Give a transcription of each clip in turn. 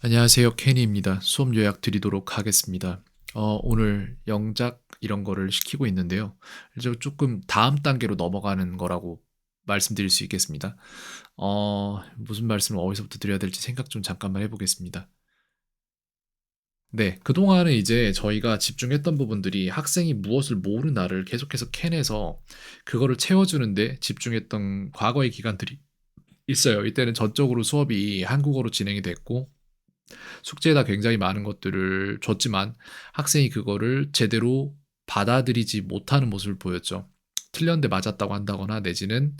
안녕하세요. 케니입니다. 수업 요약 드리도록 하겠습니다. 오늘 영작 이런 거를 시키고 있는데요. 이제 조금 다음 단계로 넘어가는 거라고 말씀드릴 수 있겠습니다. 무슨 말씀을 어디서부터 드려야 될지 생각 좀 잠깐만 해보겠습니다. 네, 그동안은 이제 저희가 집중했던 부분들이 학생이 무엇을 모르나를 계속해서 캐내서 그거를 채워주는데 집중했던 과거의 기간들이 있어요. 이때는 전적으로 수업이 한국어로 진행이 됐고, 숙제에다 굉장히 많은 것들을 줬지만 학생이 그거를 제대로 받아들이지 못하는 모습을 보였죠. 틀렸는데 맞았다고 한다거나 내지는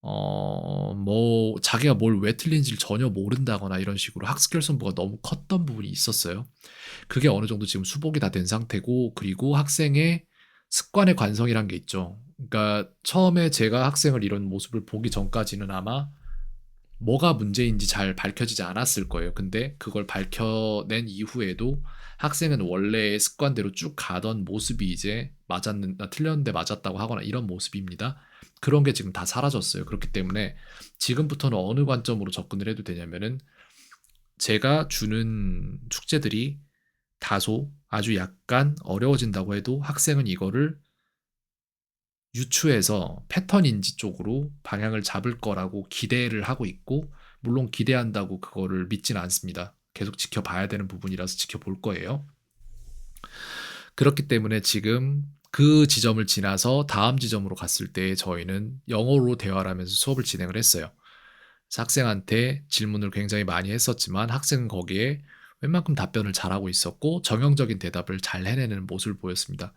뭐 자기가 뭘 왜 틀린지를 전혀 모른다거나 이런 식으로 학습 결손부가 너무 컸던 부분이 있었어요. 그게 어느 정도 지금 수복이 다 된 상태고, 그리고 학생의 습관의 관성이란 게 있죠. 그러니까 처음에 제가 학생을 이런 모습을 보기 전까지는 아마 뭐가 문제인지 잘 밝혀지지 않았을 거예요. 근데 그걸 밝혀낸 이후에도 학생은 원래의 습관대로 쭉 가던 모습이 이제 틀렸는데 맞았다고 하거나 이런 모습입니다. 그런 게 지금 다 사라졌어요. 그렇기 때문에 지금부터는 어느 관점으로 접근을 해도 되냐면은 제가 주는 숙제들이 다소 아주 약간 어려워진다고 해도 학생은 이거를 유추해서 패턴인지 쪽으로 방향을 잡을 거라고 기대를 하고 있고, 물론 기대한다고 그거를 믿지는 않습니다. 계속 지켜봐야 되는 부분이라서 지켜볼 거예요. 그렇기 때문에 지금 그 지점을 지나서 다음 지점으로 갔을 때 저희는 영어로 대화를 하면서 수업을 진행을 했어요. 그래서 학생한테 질문을 굉장히 많이 했었지만 학생은 거기에 웬만큼 답변을 잘하고 있었고 정형적인 대답을 잘 해내는 모습을 보였습니다.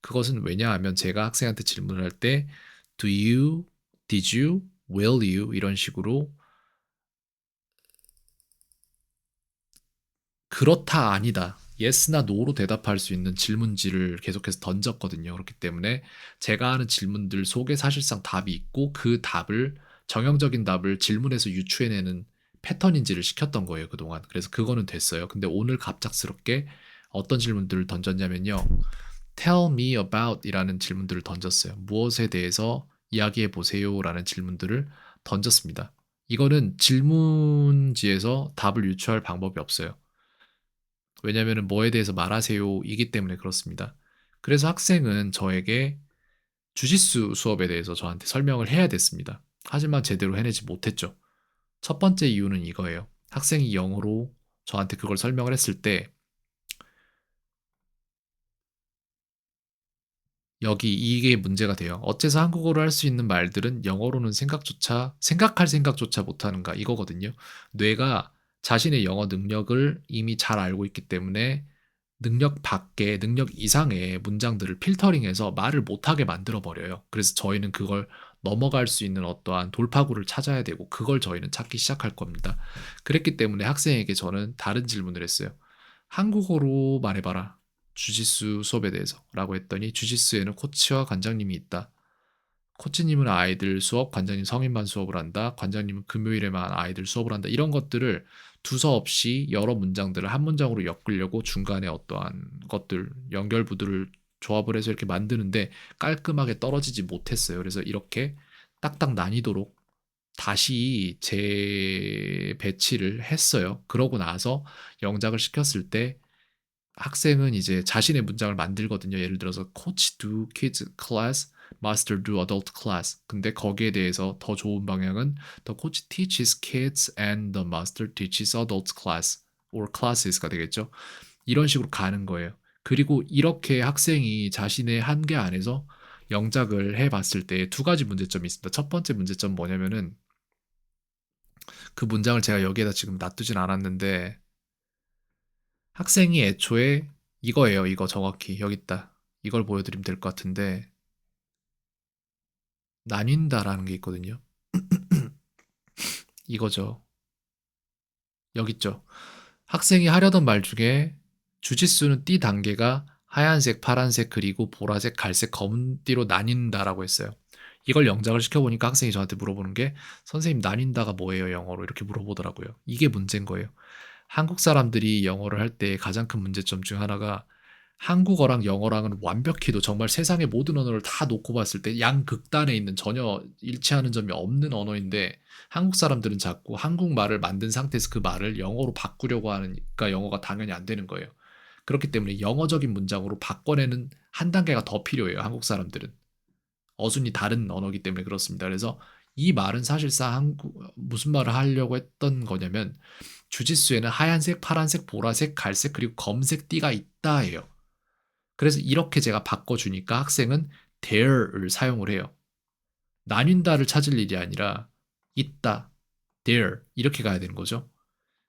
그것은 왜냐하면 제가 학생한테 질문을 할 때 do you, did you, will you 이런 식으로 그렇다 아니다 yes나 no로 대답할 수 있는 질문지를 계속해서 던졌거든요. 그렇기 때문에 제가 하는 질문들 속에 사실상 답이 있고 그 답을 정형적인 답을 질문에서 유추해내는 패턴인지를 시켰던 거예요, 그동안. 그래서 그거는 됐어요. 근데 오늘 갑작스럽게 어떤 질문들을 던졌냐면요. Tell me about 이라는 질문들을 던졌어요. 무엇에 대해서 이야기해 보세요라는 질문들을 던졌습니다. 이거는 질문지에서 답을 유추할 방법이 없어요. 왜냐하면 뭐에 대해서 말하세요이기 때문에 그렇습니다. 그래서 학생은 저에게 주짓수 수업에 대해서 저한테 설명을 해야 됐습니다. 하지만 제대로 해내지 못했죠. 첫 번째 이유는 이거예요. 학생이 영어로 저한테 그걸 설명을 했을 때 여기 이게 문제가 돼요. 어째서 한국어로 할 수 있는 말들은 영어로는 생각할 생각조차 못하는가 이거거든요. 뇌가 자신의 영어 능력을 이미 잘 알고 있기 때문에 능력 밖에, 능력 이상의 문장들을 필터링해서 말을 못하게 만들어 버려요. 그래서 저희는 그걸 넘어갈 수 있는 어떠한 돌파구를 찾아야 되고 그걸 저희는 찾기 시작할 겁니다. 그랬기 때문에 학생에게 저는 다른 질문을 했어요. 한국어로 말해봐라. 주짓수 수업에 대해서 라고 했더니 주짓수에는 코치와 관장님이 있다. 코치님은 아이들 수업, 관장님 성인만 수업을 한다. 관장님은 금요일에만 아이들 수업을 한다. 이런 것들을 두서없이 여러 문장들을 한 문장으로 엮으려고 중간에 어떠한 것들, 연결부들을 조합을 해서 이렇게 만드는데 깔끔하게 떨어지지 못했어요. 그래서 이렇게 딱딱 나뉘도록 다시 재배치를 했어요. 그러고 나서 영작을 시켰을 때 학생은 이제 자신의 문장을 만들거든요. 예를 들어서 Coach do kids class, Master do adult class. 근데 거기에 대해서 더 좋은 방향은 The coach teaches kids and the master teaches adult class or classes가 되겠죠. 이런 식으로 가는 거예요. 그리고 이렇게 학생이 자신의 한계 안에서 영작을 해봤을 때 두 가지 문제점이 있습니다. 첫 번째 문제점 뭐냐면은 그 문장을 제가 여기에다 지금 놔두진 않았는데 학생이 애초에 이거예요. 이거 정확히 여기 있다. 이걸 보여드리면 될 것 같은데 나뉜다라는 게 있거든요. 이거죠. 여기 있죠. 학생이 하려던 말 중에 주짓수는 띠 단계가 하얀색, 파란색, 그리고 보라색, 갈색, 검은 띠로 나뉜다라고 했어요. 이걸 영작을 시켜보니까 학생이 저한테 물어보는 게 선생님 나뉜다가 뭐예요 영어로 이렇게 물어보더라고요. 이게 문제인 거예요. 한국 사람들이 영어를 할 때 가장 큰 문제점 중 하나가 한국어랑 영어랑은 완벽히도 정말 세상의 모든 언어를 다 놓고 봤을 때 양극단에 있는 전혀 일치하는 점이 없는 언어인데 한국 사람들은 자꾸 한국말을 만든 상태에서 그 말을 영어로 바꾸려고 하니까 영어가 당연히 안 되는 거예요. 그렇기 때문에 영어적인 문장으로 바꿔내는 한 단계가 더 필요해요. 한국 사람들은. 어순이 다른 언어이기 때문에 그렇습니다. 그래서 이 말은 사실상 무슨 말을 하려고 했던 거냐면 주짓수에는 하얀색, 파란색, 보라색, 갈색 그리고 검색 띠가 있다 해요. 그래서 이렇게 제가 바꿔주니까 학생은 there를 사용을 해요. 나뉜다를 찾을 일이 아니라 있다, there 이렇게 가야 되는 거죠.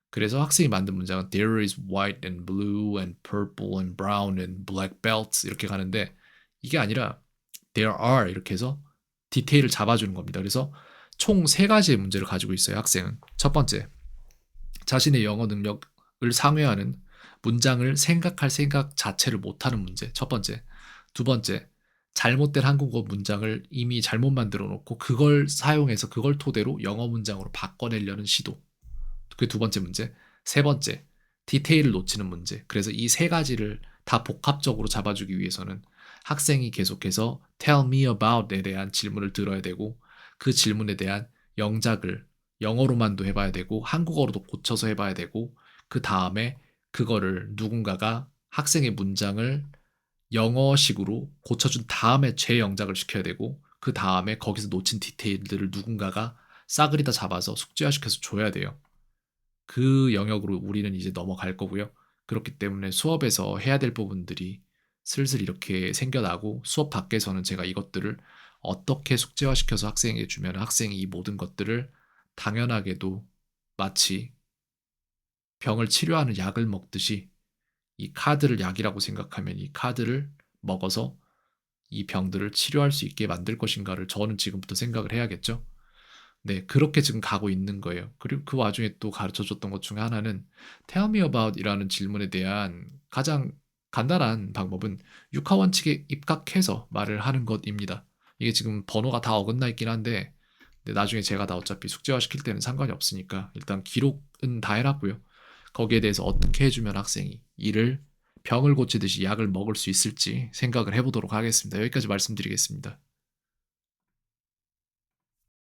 그래서 학생이 만든 문장은 there is white and blue and purple and brown and black belts 이렇게 가는데 이게 아니라 there are 이렇게 해서 디테일을 잡아주는 겁니다. 그래서 총 세 가지의 문제를 가지고 있어요. 학생은 첫 번째, 자신의 영어 능력을 상회하는 문장을 생각할 생각 자체를 못하는 문제. 첫 번째. 두 번째, 잘못된 한국어 문장을 이미 잘못 만들어 놓고 그걸 사용해서 그걸 토대로 영어 문장으로 바꿔내려는 시도. 그게 두 번째 문제. 세 번째, 디테일을 놓치는 문제. 그래서 이 세 가지를 다 복합적으로 잡아주기 위해서는 학생이 계속해서 tell me about에 대한 질문을 들어야 되고 그 질문에 대한 영작을 영어로만도 해봐야 되고 한국어로도 고쳐서 해봐야 되고 그 다음에 그거를 누군가가 학생의 문장을 영어식으로 고쳐준 다음에 재영작을 시켜야 되고 그 다음에 거기서 놓친 디테일들을 누군가가 싸그리다 잡아서 숙제화시켜서 줘야 돼요. 그 영역으로 우리는 이제 넘어갈 거고요. 그렇기 때문에 수업에서 해야 될 부분들이 슬슬 이렇게 생겨나고 수업 밖에서는 제가 이것들을 어떻게 숙제화시켜서 학생에게 주면 학생이 이 모든 것들을 당연하게도 마치 병을 치료하는 약을 먹듯이 이 카드를 약이라고 생각하면 이 카드를 먹어서 이 병들을 치료할 수 있게 만들 것인가를 저는 지금부터 생각을 해야겠죠. 네, 그렇게 지금 가고 있는 거예요. 그리고 그 와중에 또 가르쳐 줬던 것 중에 하나는 Tell me about 이라는 질문에 대한 가장 간단한 방법은 육하 원칙에 입각해서 말을 하는 것입니다. 이게 지금 번호가 다 어긋나 있긴 한데 나중에 제가 다 어차피 숙제화 시킬 때는 상관이 없으니까 일단 기록은 다 해놨고요. 거기에 대해서 어떻게 해주면 학생이 이를 병을 고치듯이 약을 먹을 수 있을지 생각을 해보도록 하겠습니다. 여기까지 말씀드리겠습니다.